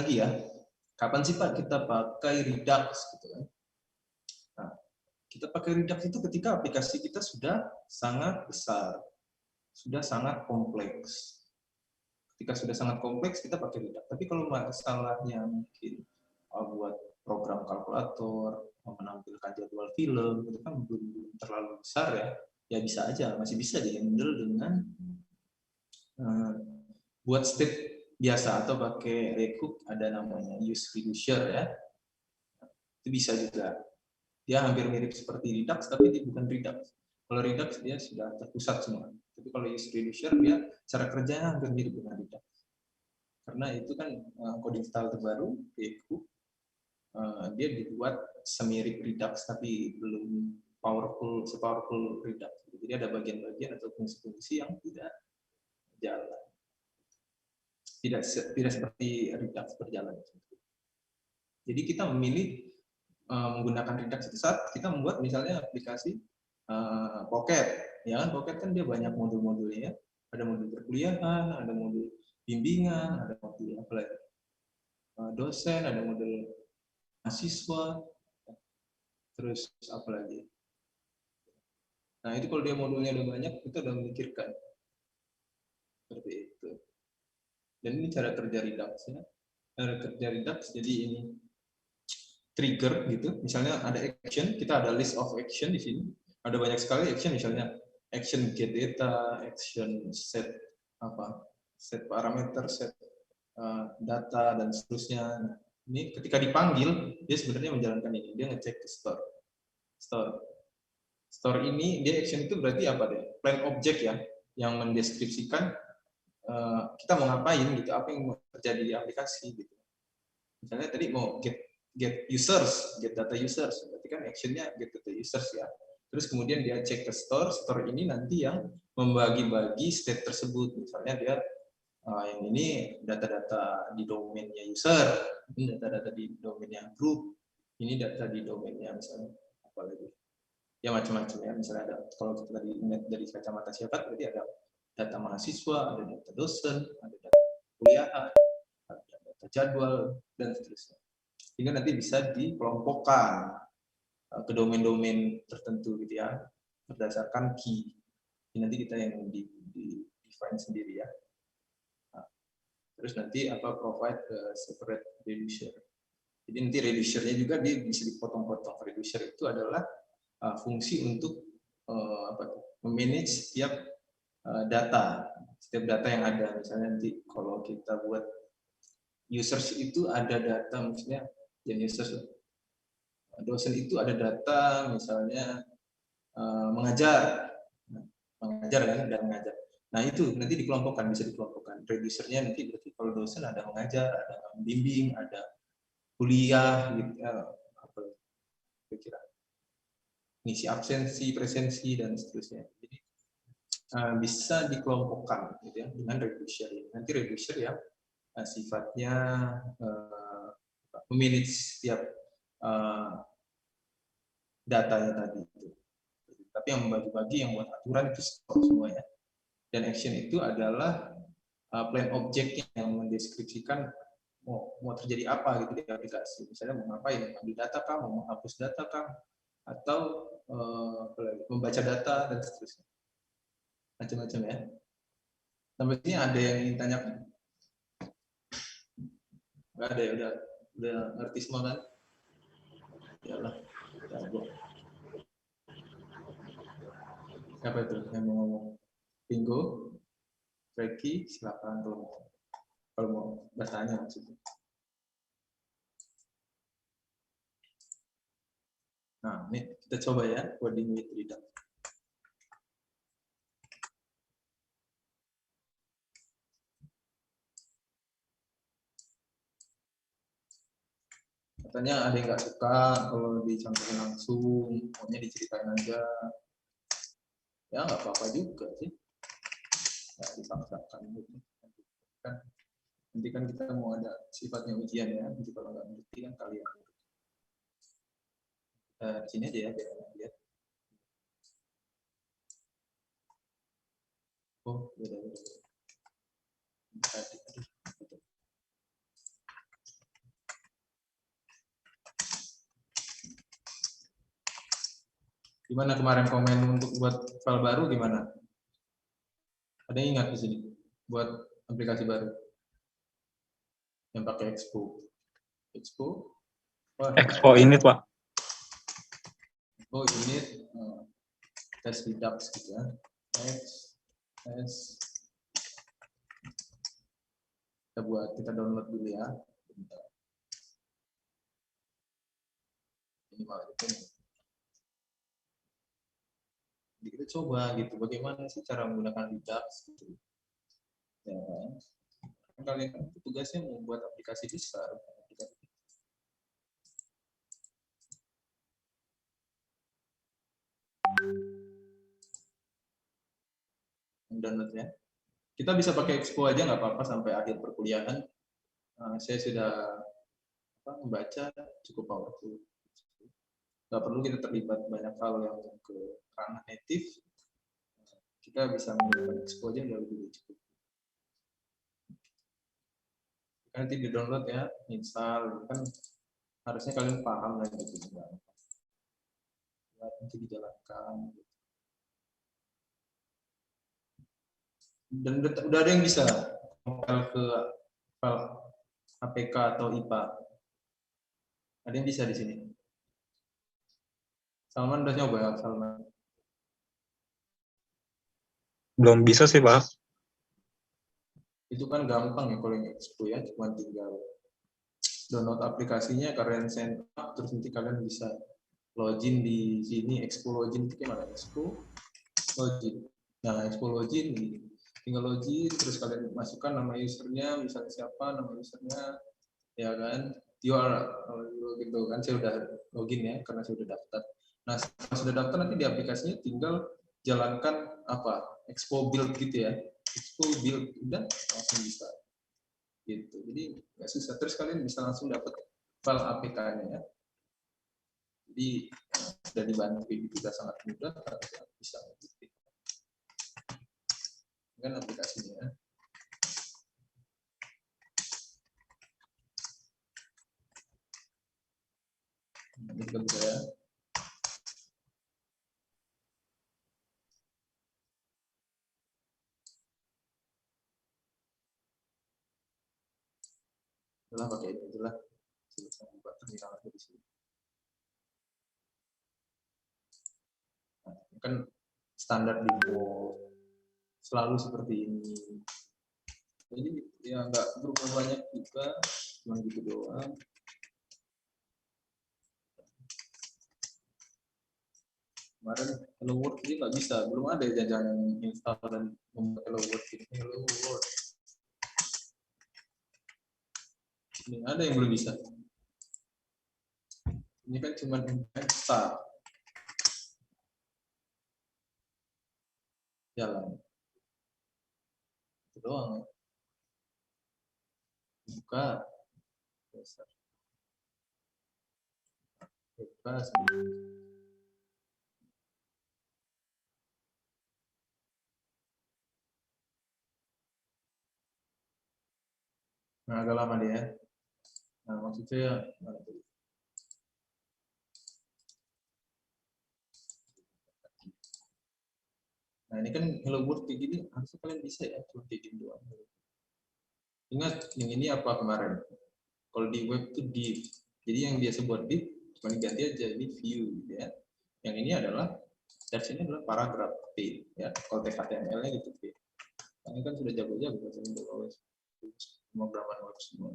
lagi ya, kapan sih Pak kita pakai Redux gitu kan? Nah, kita pakai Redux itu ketika aplikasi kita sudah sangat besar, sudah sangat kompleks. Ketika sudah sangat kompleks kita pakai Redux. Tapi kalau masalahnya mungkin buat program kalkulator, menampilkan jadwal film, itu kan belum terlalu besar ya. Ya bisa aja, masih bisa di-handle dengan buat step biasa atau pakai Recook, ada namanya use reducer ya. Itu bisa juga. Dia hampir mirip seperti Redux, tapi dia bukan Redux. Kalau Redux dia sudah terpusat semua. Tapi kalau use reducer dia cara kerjanya hampir mirip dengan Redux. Karena itu kan coding style terbaru, Recook. Dia dibuat semirip Redux tapi belum sepowerful Redux. Jadi ada bagian-bagian atau fungsi-fungsi yang tidak jalan. Tidak seperti Redux berjalan. Jadi kita memilih menggunakan Redux itu saat kita membuat misalnya aplikasi Pocket, ya kan? Pocket kan dia banyak modul-modulnya, ya. Ada modul perkuliahan, ada modul bimbingan, ada modul apa lagi? Dosen, ada modul mahasiswa, terus apa lagi? Nah itu kalau dia modulnya udah banyak, kita udah memikirkan seperti itu. Dan ini cara kerja Redux ya. Cara kerja Redux jadi ini trigger gitu. Misalnya ada action, kita ada list of action di sini. Ada banyak sekali action, misalnya action get data, action set parameter, set data dan seterusnya. Nah, ini ketika dipanggil dia sebenarnya menjalankan ini, dia ngecek ke store ini dia action itu berarti apa deh? Plan object ya, yang mendeskripsikan kita mau ngapain gitu, apa yang mau terjadi di aplikasi gitu. Misalnya tadi mau get users, get data users, berarti kan actionnya get data users ya. Terus kemudian dia cek ke store ini nanti yang membagi-bagi state tersebut. Misalnya dia yang ini data-data di domainnya user, ini data-data di domainnya group, ini data di domainnya misalnya apa lagi, ya macam-macam ya. Misalnya ada, kalau kita dari kacamata siapa, berarti ada data mahasiswa, ada data dosen, ada data kuliah, ada data jadwal dan seterusnya. Sehingga nanti bisa dikelompokkan ke domain-domain tertentu gitu ya, berdasarkan key. Ini nanti kita yang di define sendiri ya. Nah, terus nanti provide separate reducer. Jadi nanti reducernya juga dia bisa dipotong-potong. Reducer itu adalah fungsi untuk memanage setiap data yang ada. Misalnya nanti kalau kita buat users itu ada data, misalnya users dosen itu ada data misalnya mengajar kan, dan mengajar. Nah itu nanti dikelompokkan, bisa dikelompokkan. Reducernya nanti berarti kalau dosen ada mengajar, ada membimbing, ada kuliah, gitu, apa kira-kira ngisi absensi, presensi dan seterusnya. Jadi bisa dikelompokkan gitu ya dengan reducer. Nanti reducer yang sifatnya memanage setiap datanya tadi itu. Tapi yang membagi-bagi, yang buat aturan itu semua ya. Dan action itu adalah plan object yang mendeskripsikan mau terjadi apa gitu di aplikasi. Misalnya mau ngapain, ambil data kah, mau menghapus data kah, atau membaca data dan seterusnya. Macam-macam ya. Sampai sini ada yang ingin tanyakan? Nggak ada ya, udah ngerti semua kan? Yalah, jago. Siapa itu yang mau ngomong? Bingo, Reki, silakan kalau mau bertanya maksudnya. Nah, ini kita coba ya, coding with Redux. Katanya ada yang nggak suka kalau dicontohin langsung, maunya diceritain aja. Ya nggak apa-apa juga sih, nggak dipaksakan gitu. Nanti kan kita mau ada sifatnya ujian ya, jadi kalau nggak ngerti kan kalian. Di sini aja ya, biar lihat. Oh, beda. Gimana kemarin komen untuk buat file baru gimana? Ada yang ingat di sini buat aplikasi baru yang pakai Expo? Expo? Expo ini Pak. Oh unit tes Redux gitu ya. Tes. Kita download dulu ya. Ini malah itu. Jadi kita coba gitu, bagaimana sih cara menggunakan Redux gitu. Ya, kalian kan tugasnya membuat aplikasi besar. Downloadnya. Kita bisa pakai Expo aja nggak apa-apa sampai akhir perkuliahan. Saya sudah membaca cukup powerful. Nggak perlu kita terlibat banyak hal yang ke ranah native. Kita bisa menggunakan Expo aja udah lebih cukup. Nanti di download ya, install kan harusnya kalian paham lah gitu. Nanti dijalankan. Dan udah ada yang bisa compile ke file APK atau IPA. Ada yang bisa di sini. Salman udah nyoba ya, Salman? Belum bisa sih Pak. Itu kan gampang ya kalau yang Expo ya, cuma tinggal download aplikasinya, kalian send up, terus nanti kalian bisa login di sini. Expo login itu gimana? Expo login. Nah, Expo login, tinggal login, terus kalian masukkan nama usernya, misalnya siapa nama usernya, ya kan? Gitu kan, saya udah login ya, karena saya udah daftar. Nah, setelah sudah daftar nanti di aplikasinya tinggal jalankan apa? Expo build gitu ya. Expo build udah langsung bisa. Gitu. Jadi nggak susah. Terus kalian bisa langsung dapat file APK-nya ya. Jadi sudah dibantu itu sudah sangat mudah karena bisa kan aplikasinya. Ini kita bisa ya. Itulah pakai ini itulah. Bisa buat terminal di sini. Nah, kan standar di selalu seperti ini. Jadi ya nggak berubah banyak juga, cuma gitu doang. Kemarin Hello World ini nggak bisa, belum ada jajan install dan membuat Hello World ini. Hello World. Ini ada yang belum bisa. Ini kan cuma start. Jalan. Itu doang. Buka. Buka. Nah, agak lama dia. Nah, maksudnya nah ini kan Hello World kayak gini, harusnya kalian bisa ya, cuma kayak gini doang. Ingat, yang ini apa kemarin? Kalau di web itu div. Jadi yang biasa buat div, cuma diganti aja ini view, gitu ya. Yang ini adalah, ini adalah paragraf P, ya. Kalau HTML-nya gitu P. Ini kan sudah jago-jago bahasa Indo, pemrograman web semua.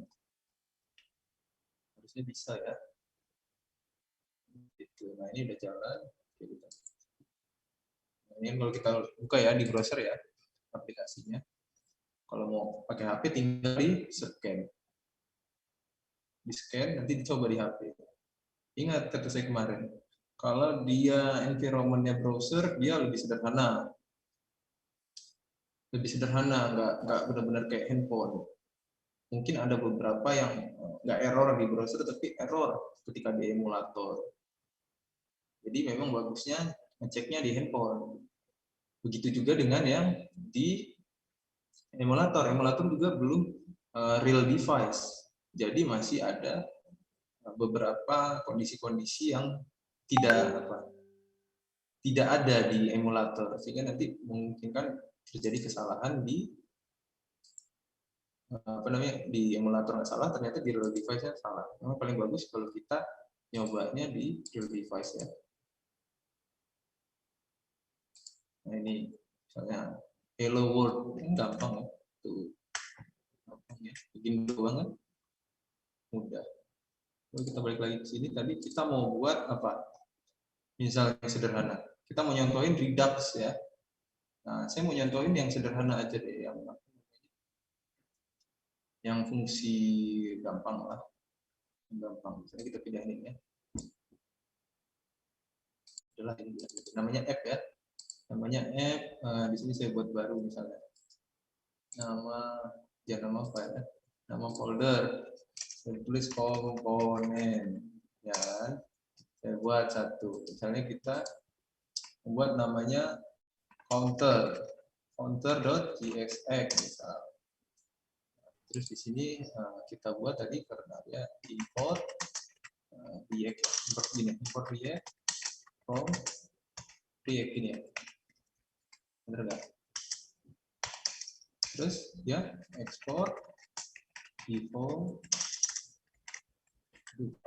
Harusnya bisa ya. Gitu. Nah ini udah jalan. Gitu. Nah, ini kalau kita buka ya di browser ya aplikasinya. Kalau mau pakai HP tinggal di scan. Di scan nanti dicoba di HP. Ingat kata saya kemarin, kalau dia environment-nya browser dia lebih sederhana. Lebih sederhana, nggak benar-benar kayak handphone. Mungkin ada beberapa yang nggak error di browser tapi error ketika di emulator. Jadi memang bagusnya ngeceknya di handphone. Begitu juga dengan yang di emulator. Emulator juga belum real device. Jadi masih ada beberapa kondisi-kondisi yang tidak tidak ada di emulator, sehingga nanti memungkinkan terjadi kesalahan di di emulator nggak salah, ternyata di real device-nya salah. Memang paling bagus kalau kita nyobanya di real device ya. Nah ini misalnya hello world, ini gampang ya, tuh gampang ya, bikin doang kan, mudah. Lalu kita balik lagi ke sini, tadi kita mau buat apa? Misalnya yang sederhana, kita mau nyontohin Redux ya. Nah, saya mau nyontohin yang sederhana aja deh, yang fungsi gampang lah, gampang. Misalnya kita pindahin ya. Adalah ini namanya app ya, namanya app. Di sini saya buat baru misalnya. Nama file, nama folder. Saya tulis komponen, ya kan? Saya buat satu. Misalnya kita membuat namanya counter.jsx misal. Terus di sini kita buat tadi karena ya import React, import React from React ini ya. Benar nggak? Terus ya ekspor default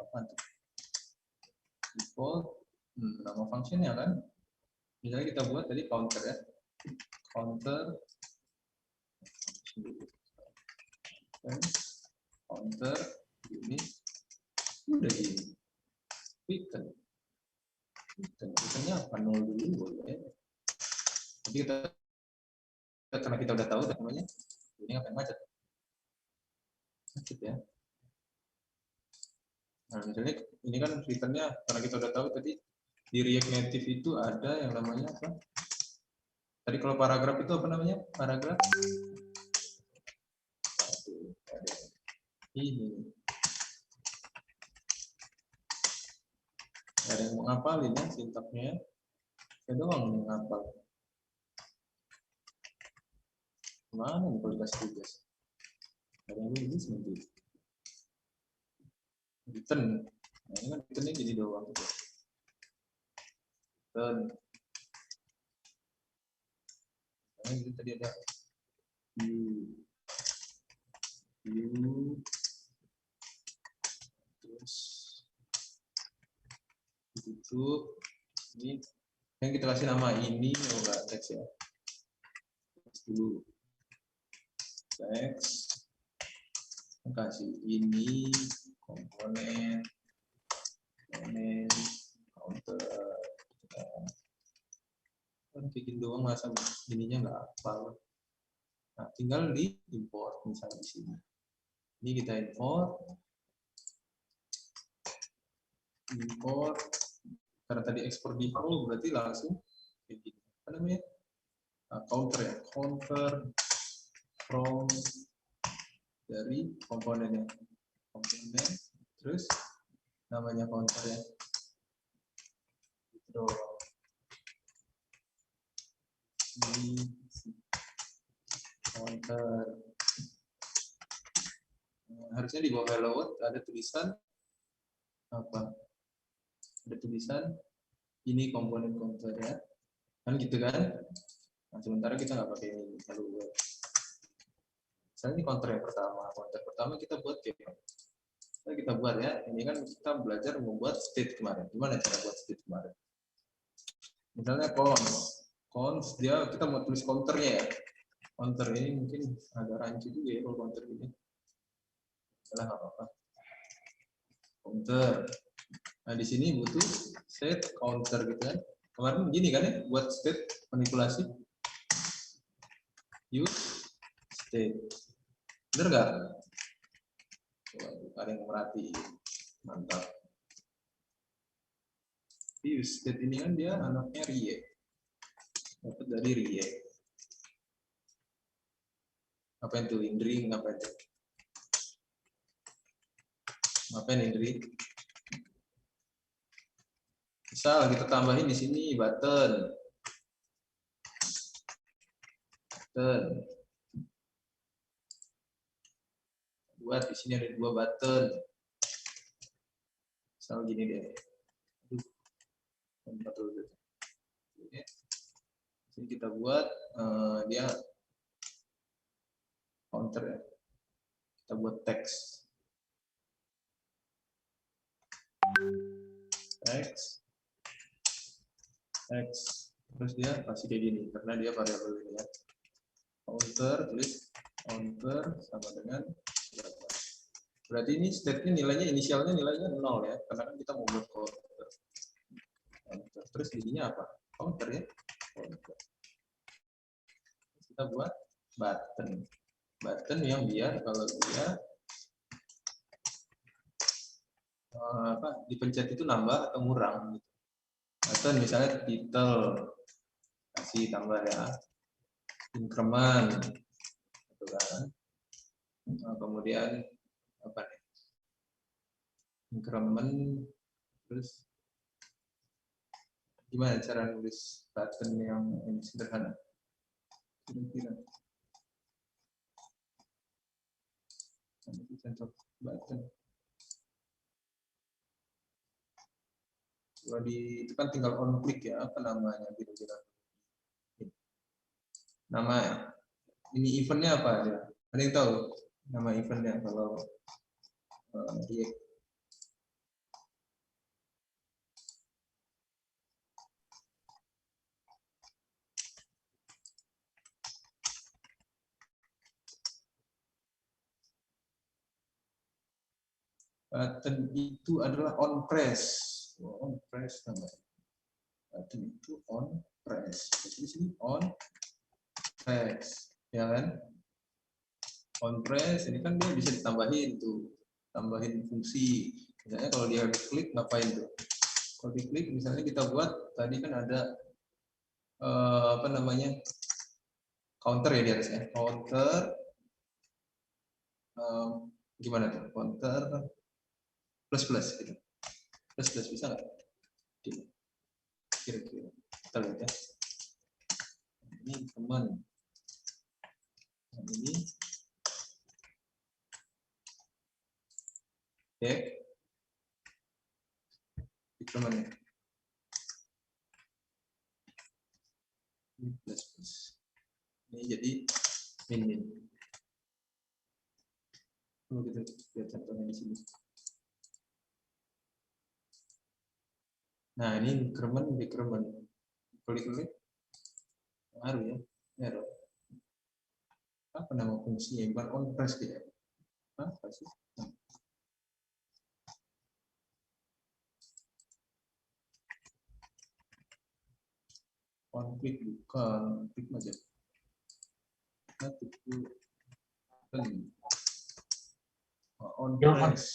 apa tuh? Default nama functionnya kan. Misalnya kita buat tadi counter ya. Counter ini udah ini returnnya apa 0 dulu boleh. Jadi kita karena kita udah tahu namanya ini ngapain macet ya. Nah misalnya ini kan returnnya karena kita udah tahu tadi di React Native itu ada yang namanya apa? Tadi kalau paragraf itu apa namanya? Paragraf ini. Ada yang mau ngapalin ya sintaknya. Saya doang yang ngapal. Mana nih kalau dikasih tugas? Ada yang nulis nanti. Return. Nah ini kan returnnya jadi doang. Return. Nah ini tadi ada view terus tutup ini yang kita kasih nama ini enggak teks ya, teks dulu, teks kasih ini komponen counter kan bikin doang masa ininya nggak apa. Nah tinggal di import misalnya di sini ini kita import karena tadi ekspor default berarti langsung kayak gini. Apa namanya? Counter ya, counter from dari komponennya, komponen terus namanya counter ya. Gitu. Ini counter. Harusnya di bawah hello world ada tulisan apa? Ada tulisan ini komponen counter ya, kan gitu kan? Nah, sementara kita nggak pakai ini hello world. Misalnya ini counter yang pertama, counter pertama kita buat kayak kita buat ya. Ini kan kita belajar membuat state kemarin. Gimana cara buat state kemarin? Misalnya cons dia kita mau tulis counternya ya. Counter ini mungkin agak rancu juga ya kalau counter ini. Salah nggak apa-apa. Counter. Nah di sini butuh set counter gitu kan. Kemarin gini kan ya buat state manipulasi. Use state. Bener nggak? Ada yang merhati. Mantap. Use state ini kan dia anaknya React. Dapat dari React. Apa itu Indri? Apa itu? Ngapain Indri? Misal kita tambahin di sini button. Buat di sini ada 2 button. Misal gini deh. ya. Jadi kita buat dia counter ya. Kita buat teks. X terus dia pasti kayak gini karena dia variabel ini ya, counter tulis counter sama dengan berapa, berarti ini state-nya nilainya inisialnya nilainya 0 ya karena kan kita mau buat counter. Terus jadinya apa, counter ya, counter. Terus kita buat button yang biar kalau dia dipencet itu nambah atau ngurang gitu. Button misalnya title kasih tambah ya, increment gitu kan. Kemudian apa nih, increment, terus gimana cara nulis button yang ini sederhana kira-kira button. Kalau itu kan tinggal on click ya, apa namanya kira-kira nama ini eventnya apa aja, ada yang tahu nama eventnya kalau React? Button itu adalah on press. On press namanya. Button itu on press. Jadi di sini on press, ya kan? On press ini kan dia bisa ditambahin tuh, tambahin fungsi. Misalnya kalau dia klik ngapain tuh? Kalau diklik misalnya kita buat tadi kan ada apa namanya, counter ya di atasnya, counter gimana tuh, counter plus plus gitu, plus plus bisa nggak? Kira-kira kita lihat ya. Ini teman, ini temannya ini plus plus, ini jadi min. Kalau kita lihat contohnya di sini. Nah, ini increment, decrement. Klik-klik. Ngaruh ya. Error. Apa nama fungsinya? Bukan on press dia. Apa sih? On click bukan, klik aja. On press.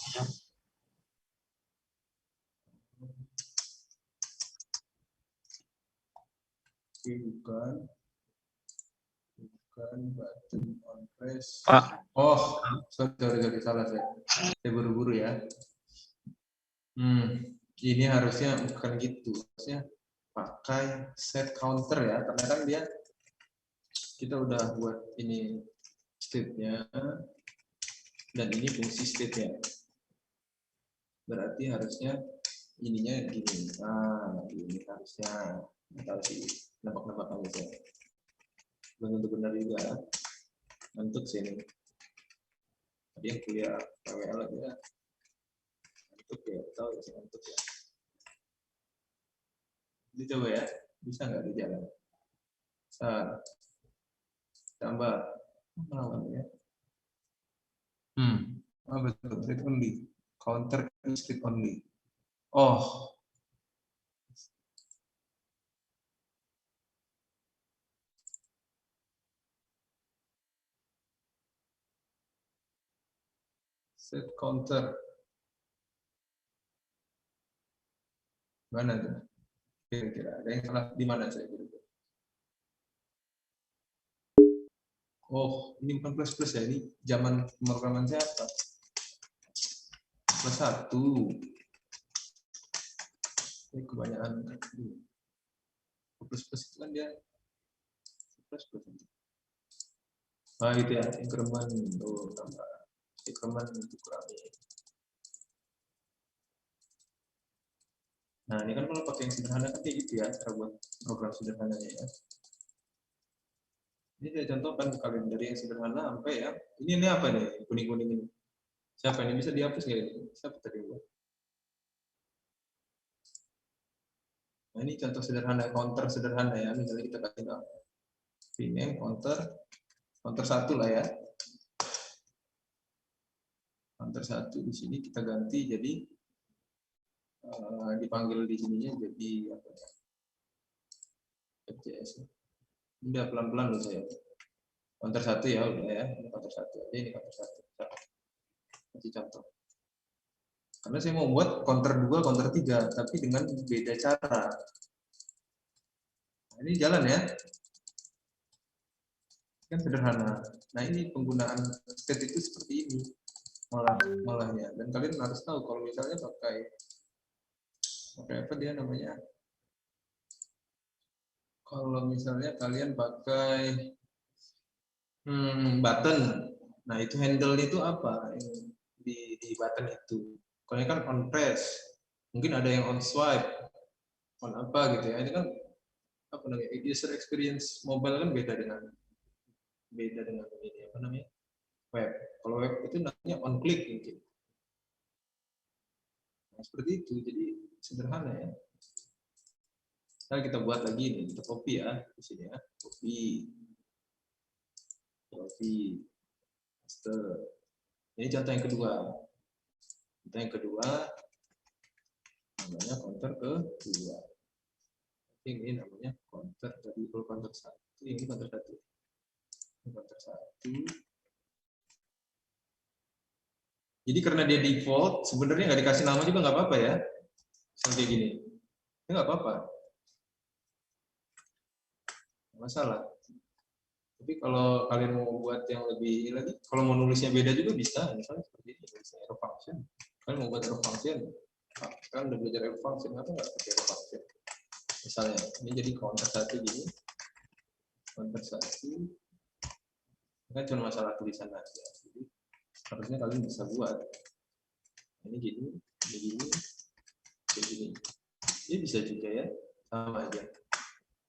Bukan button on press. Oh, sorry, salah saya buru-buru ya. Ini harusnya bukan gitu, harusnya pakai set counter ya, karena kan dia kita udah buat ini state-nya dan ini fungsi state-nya. Berarti harusnya ininya gini. Nah, ini harusnya tahu sih, nebak-nebak aja saya. Belum tentu benar juga. Untuk sini. Tadi yang kuliah PWL ya. Untuk ya, tahu ya untuk ya. Dicoba ya, bisa nggak di jalan? Tambah melawan ya. Betul, read only. Counter is read only. Oh. Set counter. Mana tuh? Kira-kira ada yang salah di mana saya kira-kira? Oh, ini bukan plus plus ya, ini zaman pemrograman siapa? Plus 1. Ini kebanyakan plus plus itu kan dia plus plus. Nah gitu ya, increment tuh tambah increment itu kurangi. Nah, ini kan kalau pakai yang sederhana kan kayak gitu ya, cara buat program sederhananya ya. Ini saya contohkan ke kalian dari yang sederhana sampai ya. Ini apa nih? Kuning-kuning ini. Siapa ini bisa dihapus nggak ini? Siapa tadi buat? Nah, ini contoh sederhana, counter sederhana ya. Misalnya kita kasih rename counter 1 lah ya. Counter 1 di sini kita ganti jadi dipanggil di sininya jadi apa ya? FCS. Udah pelan-pelan loh saya. Counter 1 ya, udah ya. Ini counter 1 aja, ini counter 1. Kasih contoh. Karena saya mau buat counter 2, counter 3, tapi dengan beda cara. Nah, ini jalan ya. Kan sederhana. Nah, ini penggunaan state itu seperti ini. Malahnya. Dan kalian harus tahu kalau misalnya pakai apa dia namanya? Kalau misalnya kalian pakai button, nah itu handle itu apa di button itu? Kalau kan on press, mungkin ada yang on swipe, on apa gitu ya. Ini kan apa namanya? User experience mobile kan beda dengan ini apa namanya? Web. Kalau web itu namanya on click mungkin. Nah, seperti itu. Jadi sederhana ya. Sekarang kita buat lagi nih, kita copy ya di sini ya. Copy. Paste. Ini contoh yang kedua. Contoh yang kedua namanya counter kedua. Ini namanya counter tadi kalau counter 1, ini counter 1. Ini counter 1. Jadi karena dia default, sebenarnya nggak dikasih nama juga nggak apa-apa ya. Kayak gini. Ini nggak apa-apa. Nggak masalah. Tapi kalau kalian mau buat yang lebih lagi, kalau mau nulisnya beda juga bisa. Misalnya seperti ini, nulisnya arrow function. Kalian mau buat arrow function, kan udah belajar arrow function, apa nggak pakai arrow function? Misalnya, ini jadi counter 1 gini, counter 1, kan cuma masalah tulisan aja. Jadi harusnya kalian bisa buat ini gini, begini, begini. Ini bisa juga ya, sama aja.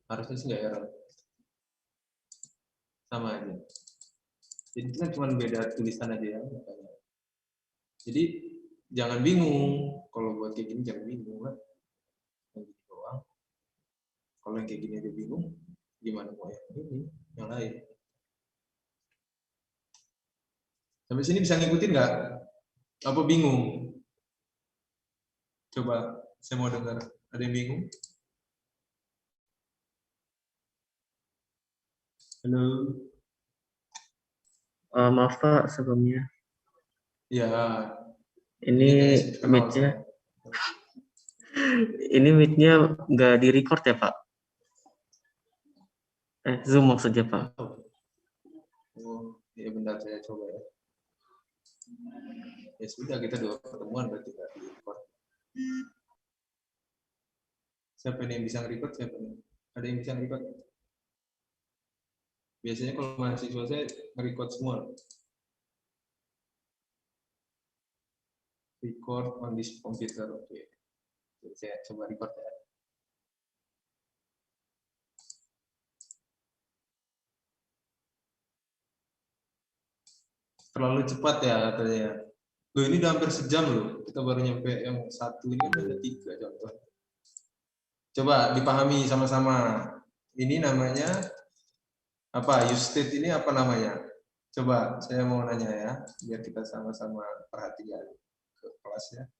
Harusnya sih nggak error. Sama aja. Jadi itu kan cuma beda tulisan aja ya. Jadi jangan bingung kalau buat kayak gini, jangan bingung lah. Yang gini doang. Kalau yang kayak gini aja bingung, gimana mau yang ini, yang lain. Sampai sini bisa ngikutin nggak? Apa bingung? Coba, saya mau dengar. Ada yang bingung? Halo. Maaf Pak sebelumnya. Ya. Ini mic-nya. Ini mic-nya nggak di-record ya Pak? Zoom maksudnya Pak. Oh, ya bentar saya coba ya. Ya sudah, kita 2 pertemuan berarti nggak di-record. Siapa nih yang bisa nge-record? Siapa nih? Ada yang bisa nge-record? Biasanya kalau mahasiswa saya nge-record semua. Record on this computer, oke. Jadi saya coba record ya. Terlalu cepat ya katanya. Loh, ini udah hampir sejam loh. Kita baru nyampe yang 1, ini kan ada 3 contoh. Coba dipahami sama-sama. Ini namanya apa? Use state ini apa namanya? Coba saya mau nanya ya, biar kita sama-sama perhatian ke kelasnya.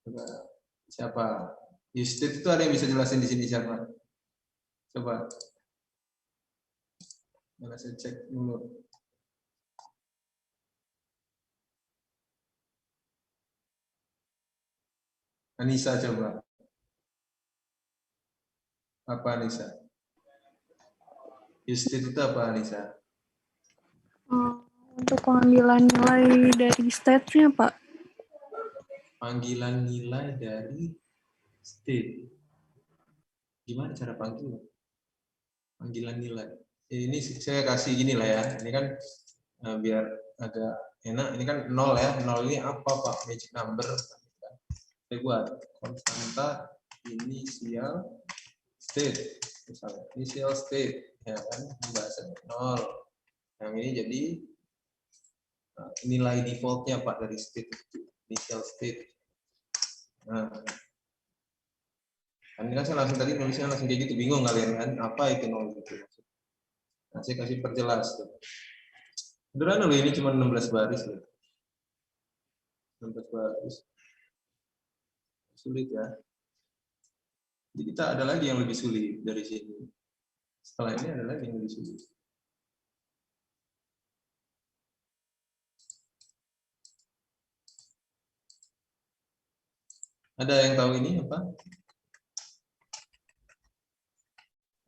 Coba siapa? Use state itu ada yang bisa jelasin di sini siapa? Coba. Mana saya cek dulu. Anissa coba. Apa Anissa? Use state itu apa Anissa? Untuk pengambilan nilai dari state-nya, Pak. Panggilan nilai dari state. Gimana cara panggil? Panggilan nilai. Ini saya kasih gini lah ya. Ini kan biar agak enak. Ini kan 0 ya. 0 ini apa Pak? Magic number. Saya buat konstanta initial state, misalnya initial state, ya kan, bahasa 0. Yang ini jadi nilai defaultnya Pak dari state itu, initial state. Nah, ini kan saya langsung tadi nulisnya langsung kayak gitu, bingung kalian kan, apa itu 0 gitu. Nah, saya kasih perjelas tuh. Sederhana loh, ini cuma 16 baris loh. 16 baris. Sulit ya. Jadi kita ada lagi yang lebih sulit dari sini. Setelah ini ada lagi yang lebih sulit. Ada yang tahu ini apa?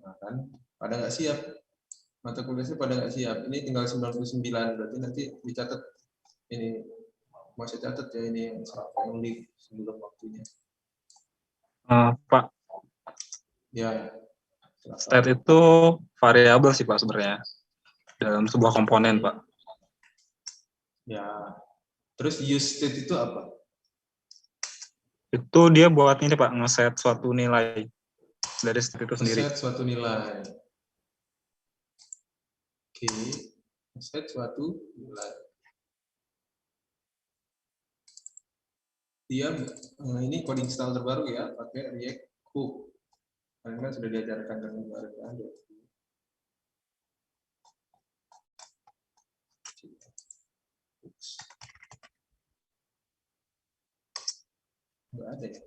Nah, kan pada nggak siap. Mata kuliahnya pada nggak siap. Ini tinggal 99, berarti nanti dicatat. Ini mau saya catat ya, ini yang unik sebelum waktunya. Pak, Ya. state itu variabel sih Pak sebenarnya dalam sebuah komponen Pak. Ya. Terus use state itu apa? Itu dia buat ini Pak, ngeset suatu nilai dari state itu sendiri. Set suatu nilai. Oke. Set suatu nilai. Dia ini coding style terbaru ya, pakai React Hook. Karena sudah diajarkan dengan kemarin ada. Nggak ada ya.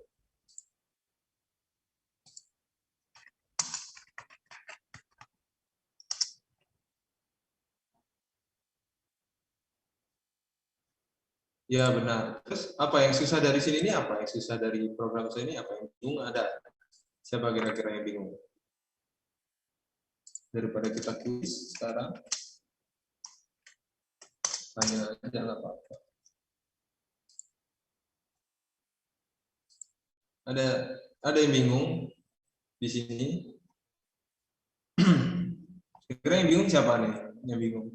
Ya benar. Terus apa yang susah dari sini ini apa? Yang susah dari program saya ini apa? Yang bingung ada? Siapa kira-kira yang bingung? Daripada kita kuis sekarang, tanya aja lah Pak. Ada yang bingung di sini? Kira-kira yang bingung siapa nih? Yang bingung?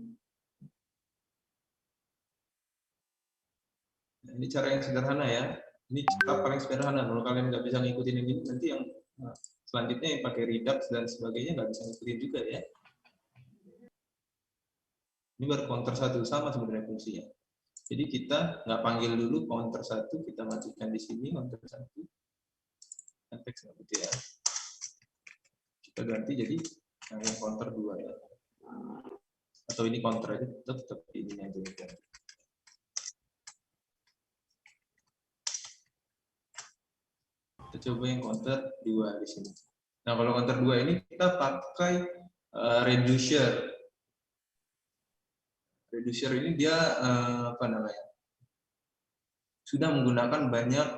Ini cara yang sederhana ya. Ini cara paling sederhana. Kalau kalian nggak bisa ngikutin ini, nanti yang selanjutnya yang pakai Redux dan sebagainya nggak bisa ngikutin juga ya. Ini baru counter 1, sama sebenarnya fungsinya. Jadi kita nggak panggil dulu counter 1, kita matikan di sini counter 1. Teks gitu ya. Kita ganti jadi yang counter 2 ya. Atau ini counter aja, tetap ini aja. Kita coba yang counter 2 di sini. Nah, kalau counter 2 ini kita pakai reducer. Reducer ini dia apa namanya? Sudah menggunakan banyak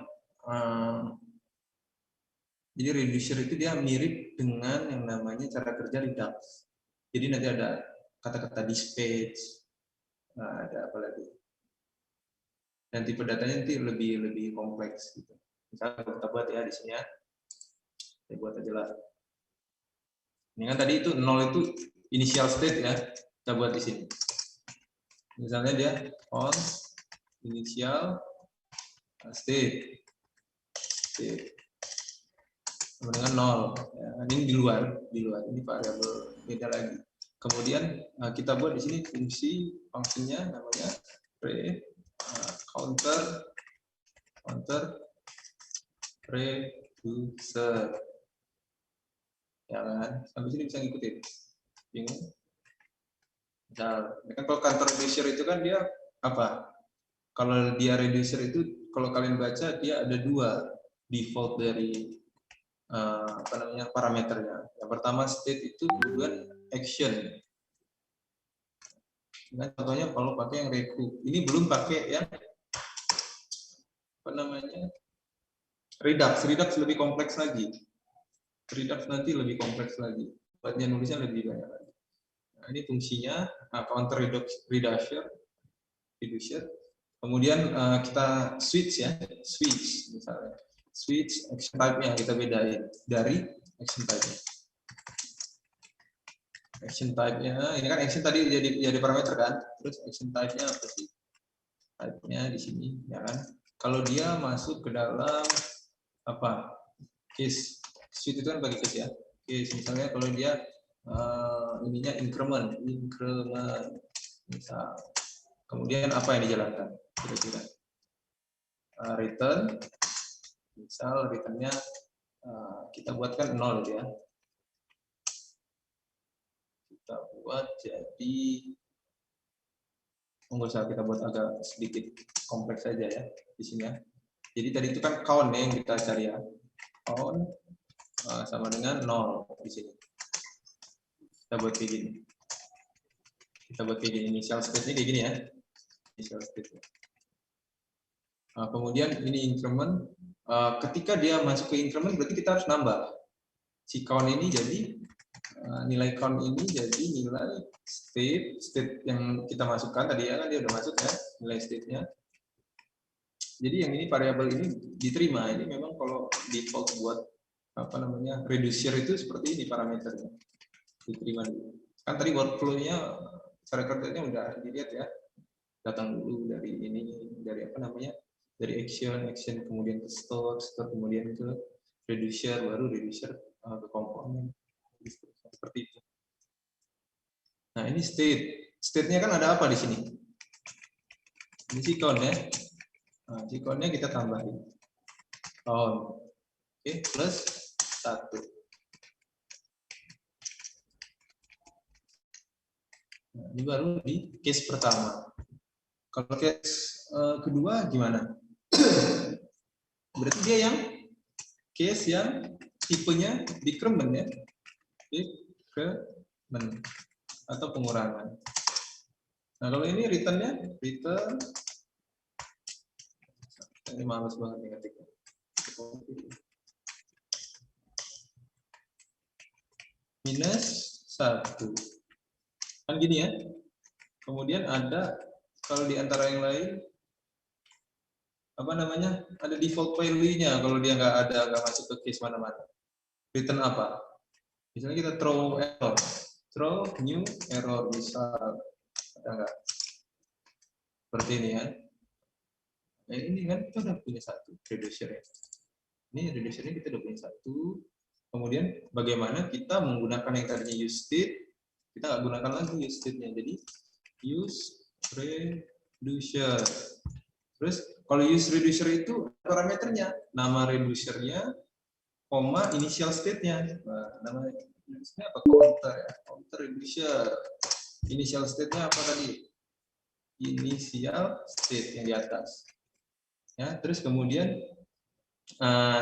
jadi reducer itu dia mirip dengan yang namanya cara kerja Redux. Jadi nanti ada kata-kata dispatch, ada apa lagi? Dan tipe datanya nanti lebih kompleks gitu. Misalnya kita buat ya di sini ya. Saya buat aja lah. Ini kan tadi itu 0 itu initial state ya. Kita buat di sini. Misalnya dia on initial state. Sama dengan 0. Ya, ini di luar, ini variabel beda lagi. Kemudian kita buat di sini fungsinya namanya counter reducer. Ya kan? Sampai sini bisa ngikutin. Bingung? Nah, kan kalau counter reducer itu kan dia apa? Kalau dia reducer itu, kalau kalian baca dia ada 2 default dari apa namanya parameternya. Yang pertama state itu, kemudian action. Nah, contohnya kalau pakai yang recoup, ini belum pakai yang apa namanya Redux. Redux lebih kompleks lagi. Redux nanti lebih kompleks lagi. Buatnya nulisnya lebih banyak lagi. Nah, ini fungsinya counter reducer. Kemudian kita switch ya, switch misalnya. Switch action type-nya kita bedain dari action type-nya. Action type-nya, ini kan action tadi jadi parameter kan, terus action type-nya apa sih? Type-nya di sini, ya kan? kalau dia masuk ke dalam apa case sheet itu kan bagi case ya. Case misalnya kalau dia ininya increment misal, kemudian apa yang dijalankan kira-kira return, misal returnnya kita buatkan 0 ya, kita buat jadi nggak usah kita buat agak sedikit kompleks saja ya di sini ya. Jadi tadi itu kan count yang kita cari ya, count sama dengan 0 di sini. Kita buat kayak gini. Kita buat kayak gini, initial state-nya kayak gini ya. Initial state-nya. Kemudian ini increment. Ketika dia masuk ke increment berarti kita harus nambah. Si count ini jadi nilai count ini jadi nilai state yang kita masukkan tadi ya kan dia udah masuk ya nilai state-nya. Jadi yang ini variabel ini diterima. Ini memang kalau default buat apa namanya reducer itu seperti ini parameternya. Diterima dulu. Kan tadi workflow-nya cara kerjanya udah dilihat ya. Datang dulu dari ini, dari apa namanya, dari action kemudian ke store kemudian ke reducer, baru reducer ke komponen. Seperti itu. Nah ini state-nya kan ada apa di sini? Ini si count ya. Nah, si count-nya kita tambahin. Count. Oke, plus 1. Nah, ini baru di case pertama. Kalau case kedua gimana? Berarti dia yang case yang tipenya decrement ya. Decrement atau pengurangan. Nah, kalau ini return-nya, return ini males banget nih ketiknya. Minus 1. Kan gini ya. Kemudian ada kalau di antara yang lain apa namanya? Ada default value-nya kalau dia nggak masuk ke case mana-mana. Return apa? Misalnya kita throw error. Throw new error misal ada nggak? Seperti ini ya. Nah, ini kan kita udah punya satu reducer ya. Ini reducernya kita udah punya satu. Kemudian bagaimana kita menggunakan yang tadinya use state, kita nggak gunakan lagi use state-nya. Jadi use reducer. Terus kalau use reducer itu parameternya, nama reducernya, koma initial state-nya. Nah, nama reducernya apa? Counter ya. Counter reducer. Initial state-nya apa tadi? Initial state yang di atas. Ya, terus kemudian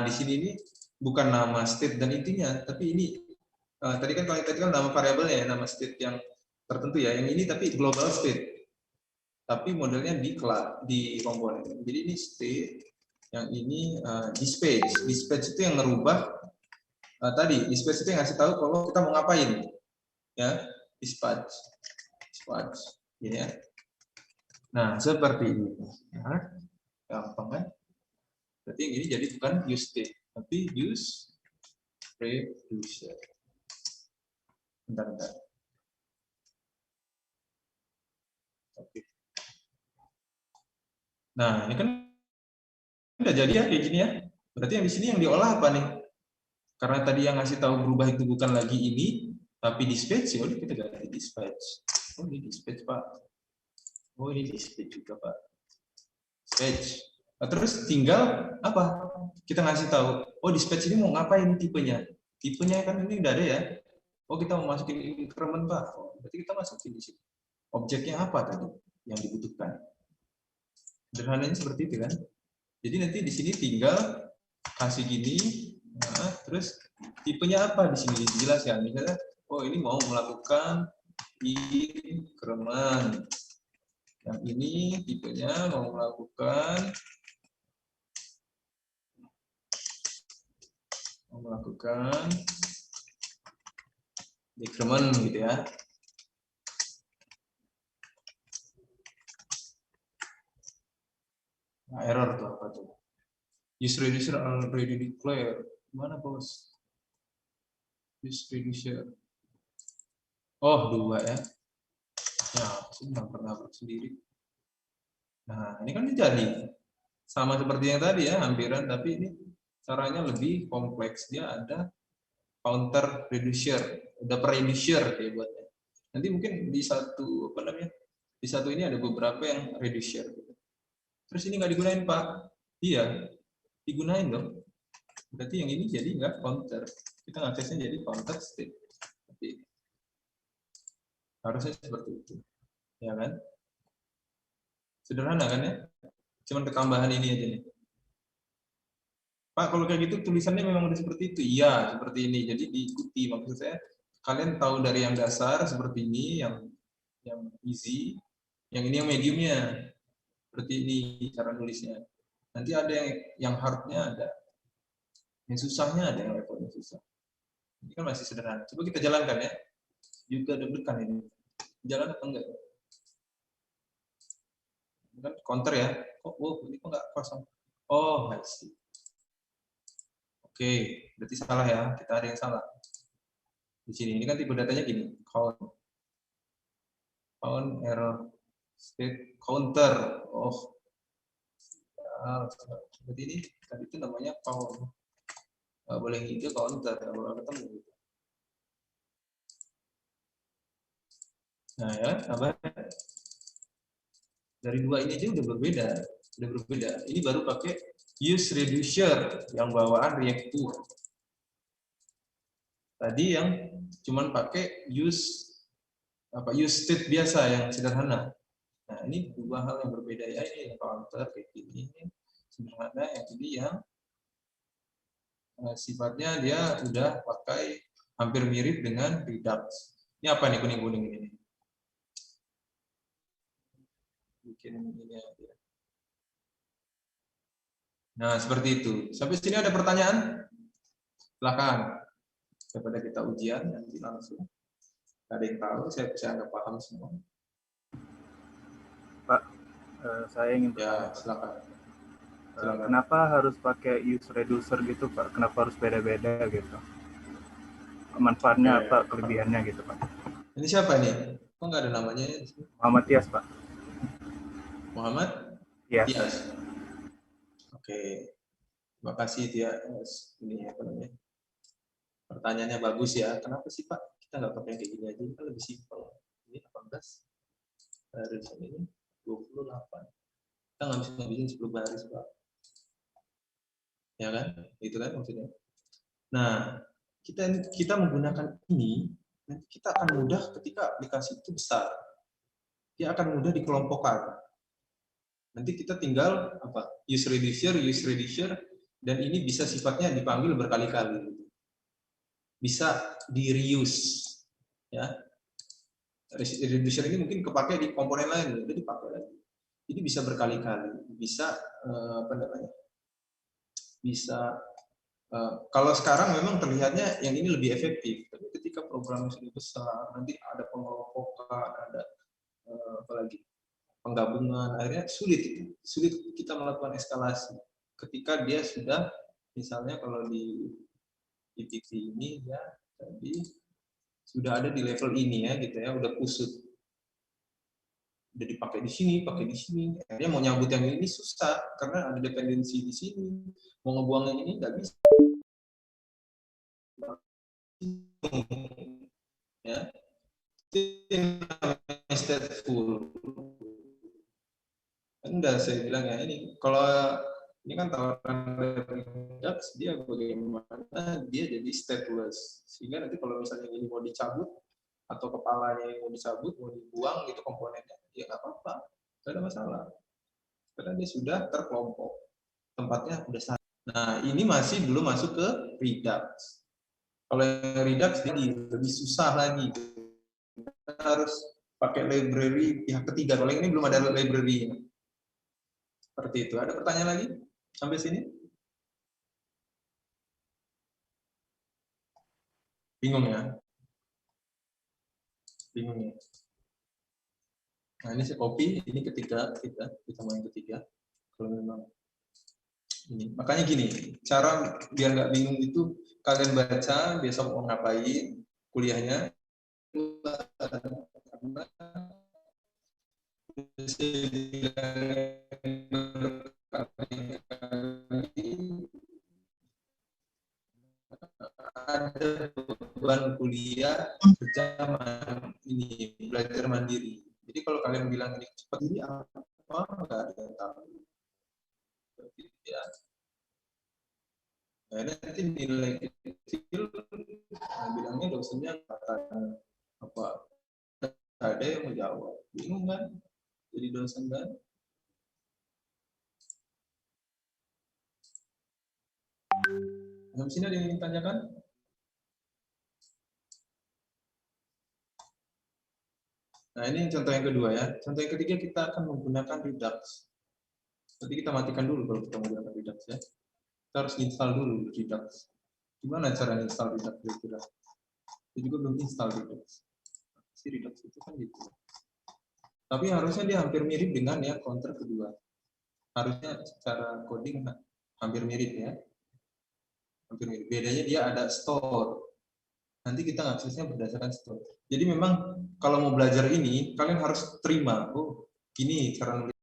di sini ini bukan nama state dan intinya, tapi ini tadi kan nama variabelnya ya, nama state yang tertentu ya. Yang ini tapi global state. Tapi modelnya di komponen. Jadi ini state, yang ini dispatch. Dispatch itu yang merubah tadi dispatch itu yang ngasih tahu kalau kita mau ngapain. Ya, dispatch. Ini ya. Nah, seperti ini. Nah, gampang kan? Berarti yang ini jadi bukan use state, tapi use reducer. Bentar. Oke. Nah, ini kan udah jadi ya kayak gini ya. Berarti yang di sini yang diolah apa nih? Karena tadi yang ngasih tahu berubah itu bukan lagi ini, tapi dispatch. Ya udah kita ganti dispatch. Oh, ini dispatch, Pak. Oh, ini dispatch juga, Pak. Dispatch. Nah, terus tinggal apa? Kita ngasih tahu, oh dispatch ini mau ngapain tipenya? Tipenya kan ini udah ada ya. Oh kita mau masukin increment Pak. Oh, berarti kita masukin di sini. Objeknya apa tadi yang dibutuhkan? Sederhananya seperti itu kan. Jadi nanti di sini tinggal kasih gini, nah, terus tipenya apa di sini dijelaskan. Misalnya, oh ini mau melakukan increment. Yang ini tipenya mau melakukan decrement gitu ya. Nah, error tuh apa tuh? Use reducer already declared. Mana bos? Use reducer. Oh 2 ya. Ya, sudah pernah sendiri. Nah ini kan jadi. sama seperti yang tadi ya, hampiran, tapi ini caranya lebih kompleks. Dia ada counter reducer, ada reducer dia buatnya. Nanti mungkin di satu apa namanya? Di satu ini ada beberapa yang reducer. Terus ini nggak digunain Pak? Iya, digunain dong. Berarti yang ini jadi nggak counter. Kita ngaksesnya jadi counter state. Tapi harusnya seperti itu, ya kan? Sederhana kan ya? Cuman ketambahan ini aja nih. Pak, kalau kayak gitu tulisannya memang udah seperti itu. Iya, seperti ini. Jadi diikuti. Maksud saya, kalian tahu dari yang dasar seperti ini, yang easy, yang ini yang mediumnya. Seperti ini cara nulisnya. Nanti ada yang hardnya ada. Yang susahnya ada yang levelnya susah. Ini kan masih sederhana. Coba kita jalankan ya. Juga deg-degan ini. Jalan apa enggak? Kan counter ya. Oh, ini kok nggak kosong. Oh, I see. Oke, berarti salah ya. Kita ada yang salah. Di sini, ini kan tipe datanya gini. Count error state counter. Oh, berarti ini tadi itu namanya count. Nggak boleh itu counter, nggak boleh ketemu. Nah ya, apa? Dari dua ini aja udah berbeda. Ini baru pakai use reducer yang bawaan reactive. Tadi yang cuman pakai use state biasa yang sederhana. Nah ini dua hal yang berbeda ya. Ini yang counter kayak gini, sederhana. Yang ini yang sifatnya dia udah pakai hampir mirip dengan redux. Ini apa nih kuning-kuning ini? Bikin ini aja. Nah, seperti itu. Sampai sini ada pertanyaan? Silakan. Daripada kita ujian nanti langsung. Ada yang tahu, saya nggak paham semua. Pak, saya ingin ya, silakan. Kenapa harus pakai use reducer gitu, Pak? Kenapa harus beda-beda gitu? Manfaatnya apa, kelebihannya gitu, Pak? Ini siapa nih? Kok nggak ada namanya? Muhammad Tias, Pak. Muhammad? Yes. Tias. Oke. Terima kasih Tias. Ini apa namanya? Pertanyaannya bagus ya. Kenapa sih Pak? Kita nggak pakai kayak gini aja, kan lebih simpel. Ini 18. Baris ini 28. Kita nggak bisa ngabisin 10 baris, Pak. Ya kan? Itu kan maksudnya. Nah, kita menggunakan ini, nanti kita akan mudah ketika aplikasi itu besar. Dia akan mudah dikelompokkan. Nanti kita tinggal apa? Use reducer, dan ini bisa sifatnya dipanggil berkali-kali. Bisa di reuse, ya. Reducer ini mungkin kepakai di komponen lain, jadi dipakai lagi. Jadi bisa berkali-kali, bisa apa namanya? Bisa kalau sekarang memang terlihatnya yang ini lebih efektif, tapi ketika programnya sudah besar, nanti ada pengelompokan, ada apalagi penggabungan, akhirnya sulit kita melakukan eskalasi. Ketika dia sudah, misalnya kalau di TV ini ya tadi sudah ada di level ini ya gitu ya, udah kusut, udah dipakai di sini, pakai di sini, akhirnya mau nyambut yang ini susah karena ada dependensi di sini, mau ngebuang yang ini nggak bisa. Ya, stateful. Enggak, saya bilang ya ini kalau ini kan tawaran dari Redux, dia bagaimana dia jadi stateless, sehingga nanti kalau misalnya ini mau dicabut atau kepalanya yang mau dicabut, mau dibuang gitu komponennya, ya nggak apa-apa, nggak ada masalah, karena dia sudah terkelompok, tempatnya udah sama. Nah ini masih belum masuk ke Redux. Kalau yang Redux jadi lebih susah lagi, kita harus pakai library pihak ketiga. Kalau ini belum ada library. Seperti itu. Ada pertanyaan lagi sampai sini? Bingung ya? Bingung ya? Nah ini saya copy, ini ketiga, kita mau yang ketiga. Kalau memang ini, makanya gini, cara biar nggak bingung itu kalian baca besok mau ngapain kuliahnya, karena ada beban kuliah kerja ini belajar mandiri. Jadi kalau kalian bilang ini cepat ini apa nggak ada yang tahu. Ya. Nah, nanti nilai kecil, bilangnya dosennya akan apa? Ada yang mau jawab, bingung kan? Jadi dosen kan? Habis ini ada yang ingin tanyakan? Nah, ini contoh yang kedua ya. Contoh yang ketiga kita akan menggunakan Redux. Nanti kita matikan dulu kalau kita menggunakan Redux ya. Kita harus install dulu Redux. Gimana cara install Redux kira-kira? Saya juga belum install Redux. Si Redux itu kan gitu. Tapi harusnya dia hampir mirip dengan ya counter kedua. Harusnya secara coding hampir mirip ya. Hampir mirip. Bedanya dia ada store. Nanti kita ngaksesnya berdasarkan store. Jadi memang kalau mau belajar ini, kalian harus terima. Oh, gini cara nulis.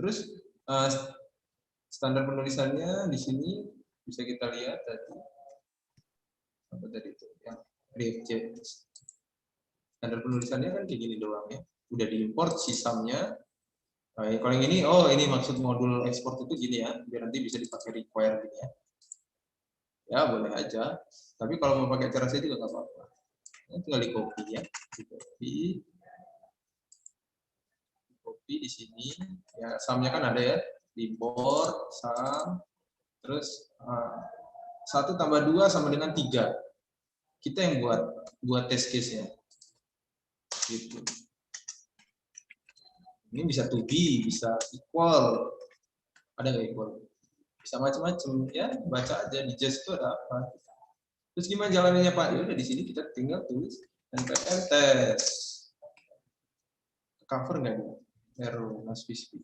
Terus standar penulisannya di sini bisa kita lihat tadi apa tadi itu yang React.js. Standar penulisannya kan kayak gini doang ya. Udah diimport sisanya. Nah, kalau yang ini, ini maksud modul export itu gini ya, biar nanti bisa dipakai require gini ya. Ya boleh aja. Tapi kalau mau pakai cara saya juga nggak apa-apa. Tinggal di copy ya, di copy di sini. Ya sumnya kan ada ya, di import sum, terus 1 tambah 2 sama dengan 3. Kita yang buat test case-nya. Gitu. Ini bisa to be, bisa equal. Ada nggak equal? Bisa macam-macam ya, baca aja di just itu ada apa. Terus gimana jalannya Pak? Ya udah di sini kita tinggal tulis npm test. Cover nggak nih? Error must be speed.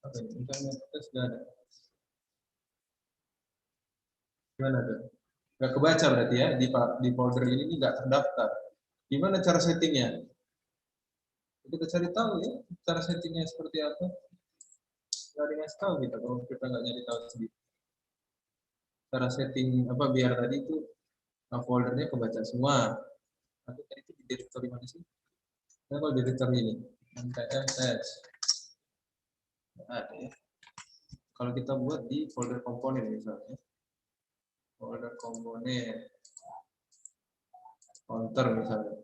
Oke, npm test nggak ada. Gimana tuh? Nggak kebaca berarti ya di folder ini nggak terdaftar. Gimana cara settingnya? Kita cari tahu ya cara settingnya seperti apa. Nggak dikasih tahu kita kalau kita nggak nyari tahu sendiri. Cara setting apa biar tadi itu foldernya kebaca semua. Nanti tadi itu di directory mana sih? Nah, kalau directory ini npm test ada ya. Kalau kita buat di folder komponen misalnya, folder komponen counter misalnya,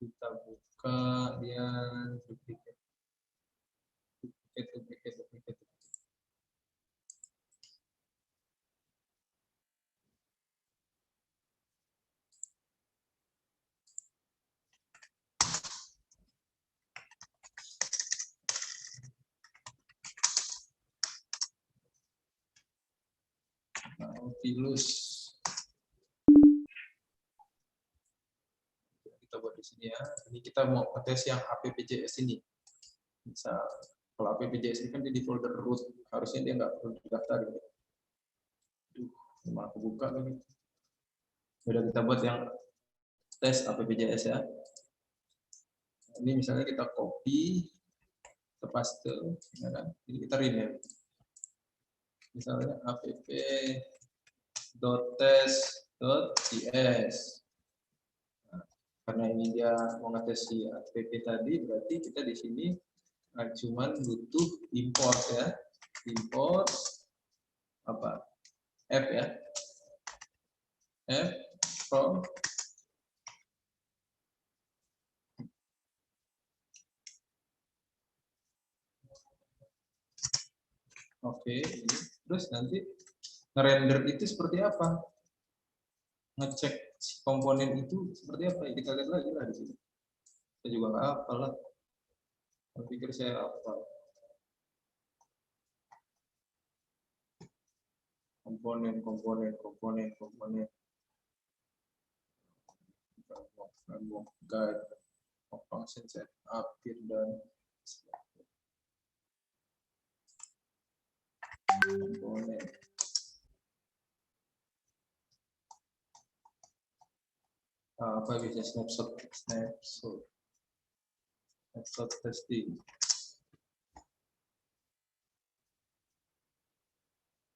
kita buka dia duplicate. Nautilus. Kita buat di sini ya. Ini kita mau tes yang app.js ini. Bisa kalau app.js ini kan dia di folder root, harusnya dia nggak perlu didaftar. Cuma aku buka lagi. Sudah kita buat yang tes app.js ya. Ini misalnya kita copy, kita paste, ya kan? Jadi kita rename. Misalnya app.test.ts. Nah, karena ini dia mau ngetes si app tadi, berarti kita di sini cuman butuh import ya. Import apa? App ya. App from Oke, terus nanti nge-render itu seperti apa? Ngecek si komponen itu seperti apa? Kita lihat lagi lah di sini. Saya juga nggak hafal lah. Saya pikir saya hafal. Komponen. Framework guide, function set up, dan komponen. Apa bisa snapshot testing.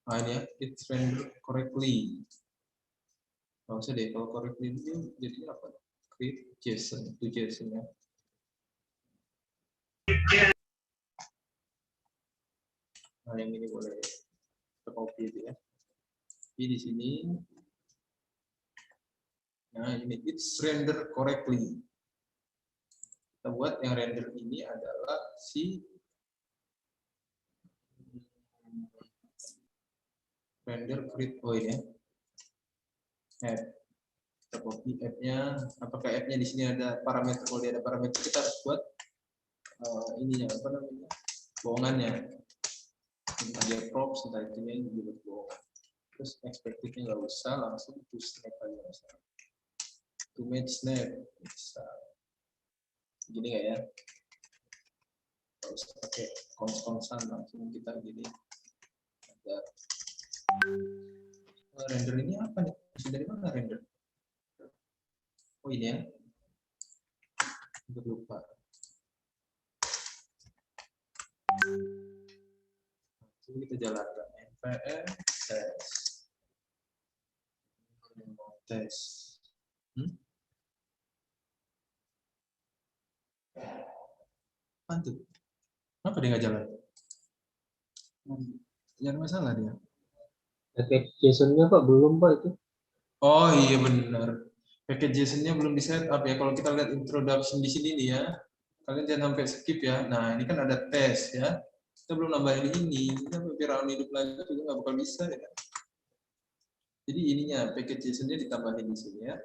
Nah ini ya, it's render correctly. Nggak usah deh, kalau correctly itu jadinya apa? Create JSON, itu JSON ya. Nah yang ini boleh kita copy itu ya. Jadi di sini, nah ini it's render correctly. Kita buat yang render ini adalah si render create ini ya. App. Kita copy app-nya. Apakah app-nya di sini ada parameter? Kalau dia ada parameter, kita harus buat ininya apa namanya? Bohongannya. Entah dia props, entah itunya ini juga bohongan. Terus expected-nya nggak usah, langsung to snap aja misalnya. To match snap bisa. Gini nggak ya? Nggak usah pakai konsan, langsung kita gini. Ada render ini apa nih? Dari mana render? Oh ini ya. Hampir lupa. Coba kita jalankan. NPM tes. Apaan tuh? Kenapa dia nggak jalan? Jangan masalah dia. Package JSON-nya Pak belum Pak itu. Oh iya benar. Package JSON-nya belum di setup ya. Kalau kita lihat introduction di sini nih ya, kalian jangan sampai skip ya. Nah ini kan ada tes ya. Kita belum nambahin ini. Kita Firaun hidup lagi juga nggak bakal bisa ya. Jadi ininya package JSON-nya ditambahin di sini ya.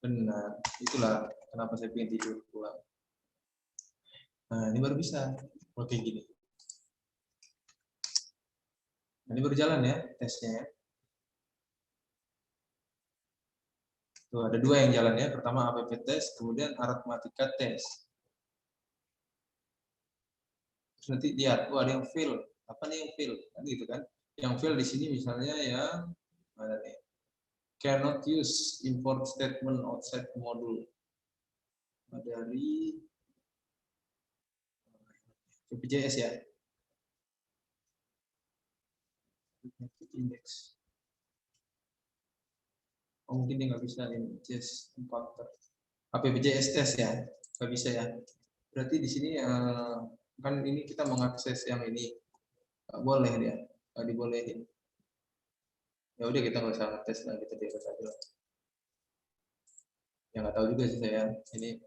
Benar. Itulah kenapa saya pengen tidur pulang. Nah ini baru bisa. Oke gini. Nah, ini berjalan ya tesnya ya. Tuh, ada dua yang jalan ya. Pertama app test, kemudian arithmetica test. Terus nanti lihat, ada yang fail. Apa nih yang fail? Kan gitu kan. Yang fail di sini misalnya yang mana nih? Cannot use import statement outside module. Dari VPJS ya. Index. Oh, mungkin dia nggak bisa ini just encounter APBJS test ya, nggak bisa ya. Berarti di sini kan ini kita mengakses yang ini nggak boleh dia, nggak dibolehin. Ya udah kita nggak usah ngetes lah, kita biasa saja. Ya nggak tahu juga sih saya ini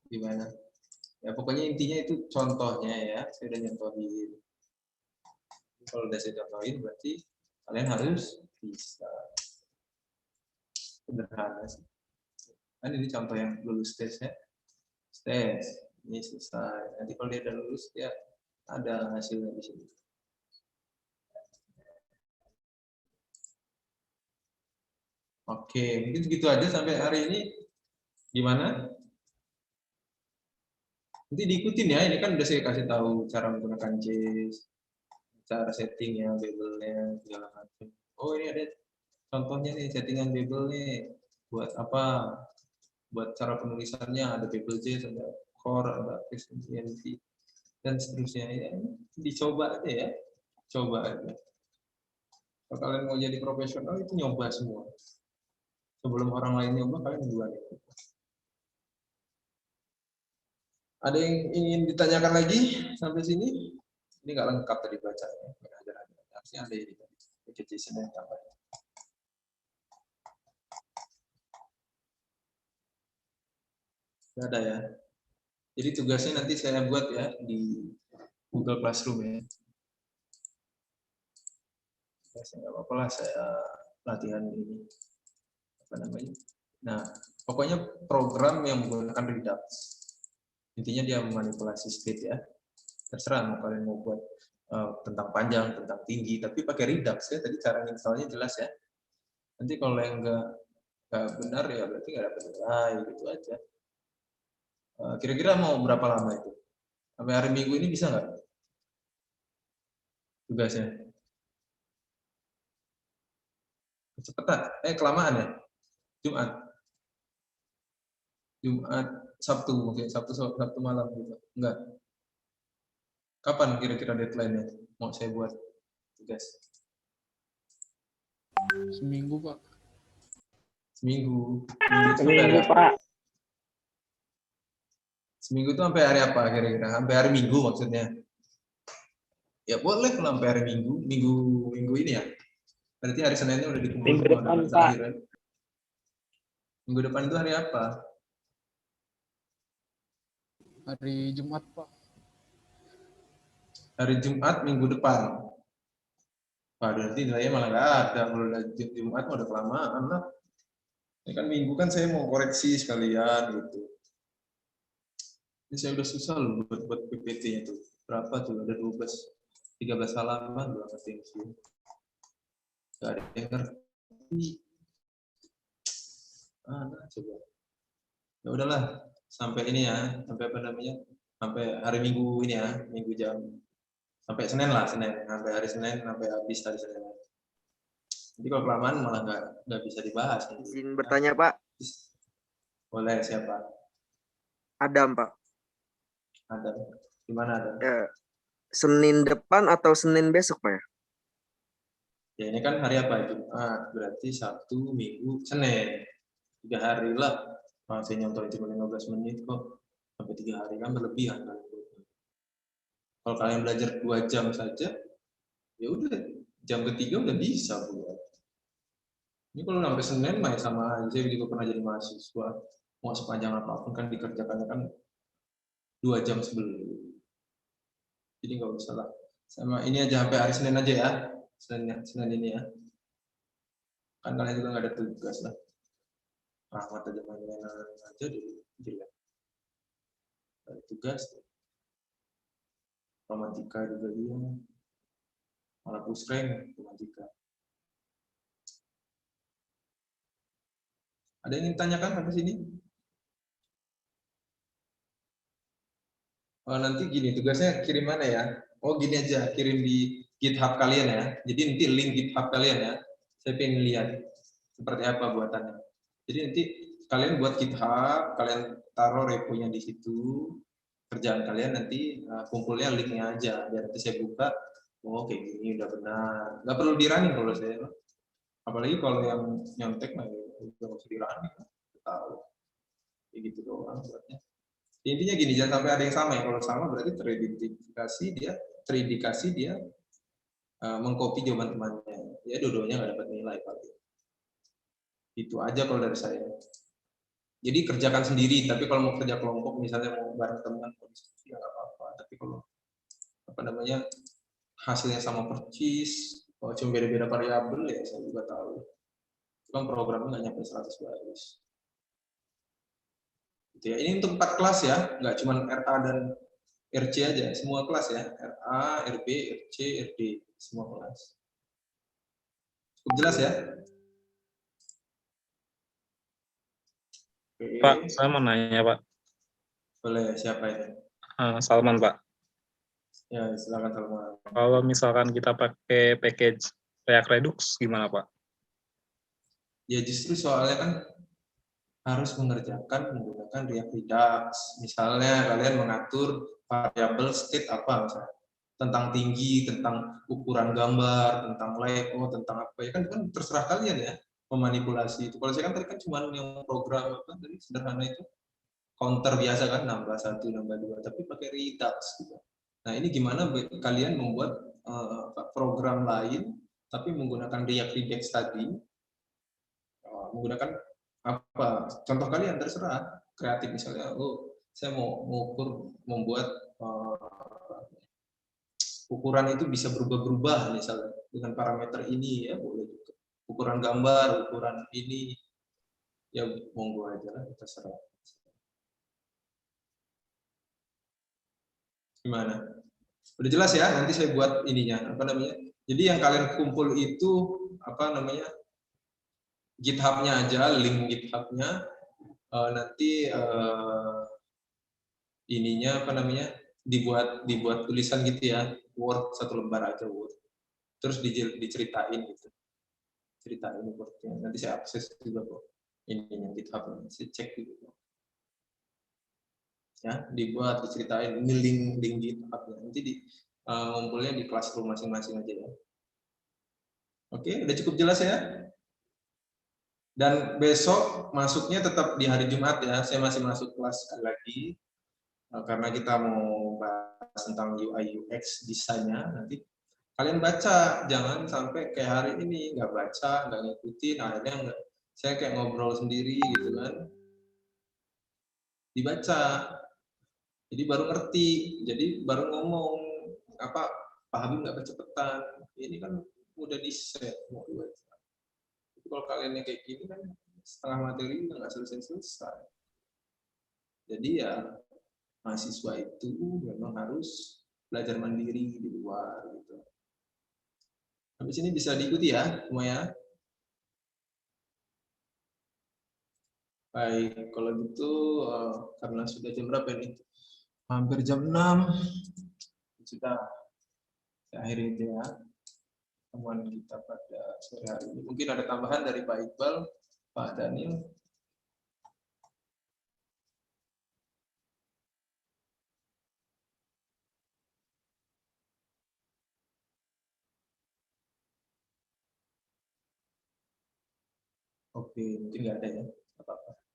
gimana. Ya pokoknya intinya itu contohnya ya, saya udah nyontohin. Kalau udah saya contohin berarti kalian harus bisa. Sederhana sih. Kan ini contoh yang lulus tesnya. Tes, ini selesai. Nanti kalau dia udah lulus, ya ada hasilnya di sini. Oke, mungkin segitu aja sampai hari ini. Gimana? Nanti diikutin ya, ini kan udah saya kasih tahu cara menggunakan JS, cara settingnya, labelnya, segala macam. Oh ini ada contohnya nih, settingan label nih. Buat apa? Buat cara penulisannya, ada label JS, ada core, ada XML, dan seterusnya. Ya, dicoba aja ya. Coba aja. Kalau kalian mau jadi profesional, itu nyoba semua. Sebelum orang lain nyoba, kalian duluan. Ada yang ingin ditanyakan lagi sampai sini? Ini nggak lengkap tadi bacanya. Harusnya ada ini. Vegetation yang tambah. Nggak ada ya. Jadi tugasnya nanti saya buat ya di Google Classroom ya. Tugasnya nggak apa-apa lah saya latihan ini. Apa namanya? Nah, pokoknya program yang menggunakan Redux. Intinya dia memanipulasi state ya. Terserah mau kalian mau buat tentang panjang, tentang tinggi, tapi pakai Redux ya. Tadi cara installnya jelas ya. Nanti kalau yang nggak benar ya berarti nggak dapat nilai gitu aja. Kira-kira mau berapa lama itu? Sampai hari Minggu ini bisa nggak? Tugasnya? Kecepatan? Kelamaan ya? Jumat, Sabtu mungkin, Sabtu malam gitu. Enggak. Kapan kira-kira deadline-nya? Mau saya buat tugas? Seminggu, Pak. Seminggu. Seminggu Pak. Seminggu itu sampai hari apa kira-kira? Sampai hari Minggu maksudnya? Ya boleh kalau sampai hari Minggu. Minggu ini ya? Berarti hari Seninnya udah dikumpul Minggu semua. depan, Pak. Minggu depan itu hari apa? Hari Jumat, Pak. Hari Jumat minggu depan. Wah, berarti nilainya malah nggak ada. Kalau udah Jumat udah kelamaan lah. Ini kan Minggu kan saya mau koreksi sekalian gitu. Ini saya udah susah loh buat PPT-nya tuh. Berapa tuh? Ada 13 halaman doang sih. Gak ada yang ngerti. Coba. Ya udahlah, sampai ini ya, sampai apa namanya? Sampai hari Minggu ini ya, Minggu jam sampai Senin lah, sampai hari Senin sampai habis hari Senin. Jadi kalau kelamaan malah nggak bisa dibahas. Izin bertanya Pak. Boleh, siapa? Adam, Pak. Ada. Gimana ada? Senin depan atau Senin besok, Pak ya? Ya ini kan hari apa? Jumat, berarti Sabtu, Minggu, Senin. 3 hari lah. Saya nyontohin cuma 15 menit kok. Sampai 3 hari kan berlebihan. Kalau kalian belajar 2 jam saja, ya udah jam ketiga udah bisa buat. Ini kalau sampai Senin main sama aja. Saya juga pernah jadi mahasiswa. Mau sepanjang apapun kan dikerjakannya kan 2 jam sebelum. Jadi nggak usah lah. Sama ini aja sampai hari Senin aja ya. Senin ini ya. Kan kalian juga nggak ada tugas lah. Rahmat aja main-mainan aja dulu. Jelek. Ada tugas. Romantika juga dia. Malah pusreng romantika. Ada yang ingin tanyakan sampai sini? Oh, nanti gini, tugasnya kirim mana ya? Oh, gini aja, kirim di GitHub kalian ya. Jadi nanti link GitHub kalian ya. Saya pengen lihat seperti apa buatannya. Jadi nanti kalian buat GitHub, kalian taruh reponya di situ. Kerjaan kalian nanti kumpulnya linknya aja. Biar nanti saya buka, oh kayak gini udah benar. Nggak perlu di running kalau saya. Apalagi kalau yang nyontek, nah, udah nggak usah di running. Tahu. Kayak gitu doang buatnya. Intinya gini, jangan sampai ada yang sama ya. Kalau sama berarti terindikasi dia mengcopy jawaban temannya. Ya dua-duanya nggak dapat nilai paling. Itu aja kalau dari saya. Jadi kerjakan sendiri, tapi kalau mau kerja kelompok misalnya mau bareng teman mau diskusi ya nggak apa-apa. Tapi kalau apa namanya hasilnya sama persis, kalau cuma beda-beda variabel ya saya juga tahu. Itu kan programnya nggak nyampe 100 baris. Gitu ya. Ini untuk 4 kelas ya, nggak cuma RA dan RC aja, semua kelas ya, RA, RB, RC, RD, semua kelas. Cukup jelas ya? Oke. Pak, saya mau nanya, Pak. Boleh, siapa ini? Salman, Pak. Ya, silakan Salman. Kalau misalkan kita pakai package React Redux, gimana, Pak? Ya justru soalnya kan harus mengerjakan menggunakan React Redux. Misalnya kalian mengatur variabel state apa misalnya, tentang tinggi, tentang ukuran gambar, tentang layout, tentang apa ya kan terserah kalian ya memanipulasi itu. Kalau saya kan tadi kan cuma yang program apa tadi sederhana itu counter biasa kan nambah 1 nambah 2 tapi pakai Redux gitu. Nah, ini gimana kalian membuat program lain tapi menggunakan React Redux tadi menggunakan apa contoh kalian terserah kreatif misalnya saya mau mengukur membuat ukuran itu bisa berubah-berubah misalnya dengan parameter ini ya boleh juga ukuran gambar ukuran ini ya monggo aja lah terserah gimana udah jelas ya nanti saya buat ininya apa namanya jadi yang kalian kumpul itu apa namanya GitHub-nya aja, link GitHub-nya nanti ininya apa namanya dibuat tulisan gitu ya, Word 1 lembar aja Word, terus diceritain gitu, ceritain Word-nya. Nanti saya akses juga kok ininya GitHub-nya, saya cek gitu. Ya, dibuat diceritain ini link GitHub-nya. Nanti ngumpulnya di Classroom masing-masing aja ya. Oke, udah cukup jelas ya? Dan besok masuknya tetap di hari Jumat ya. Saya masih masuk kelas sekali lagi karena kita mau bahas tentang UI UX desainnya. Nanti kalian baca, jangan sampai kayak hari ini nggak baca, nggak ngikutin, akhirnya nggak. Saya kayak ngobrol sendiri gitu kan. Dibaca, jadi baru ngerti, jadi baru ngomong apa Pak Habib nggak kecepatan. Ini kan udah di set mau dibaca. Kalau kalian yang kayak gini kan setengah materi nggak selesai. Jadi ya mahasiswa itu memang harus belajar mandiri di luar gitu. Habis ini bisa diikuti ya semua ya. Baik, kalau gitu karena sudah jam berapa ini? Hampir jam 6. Sudah saya akhiri itu ya. Temuan kita pada sore hari ini. Mungkin ada tambahan dari Pak Iqbal, Pak Daniel. Oke, mungkin nggak ada ya. Nggak apa-apa.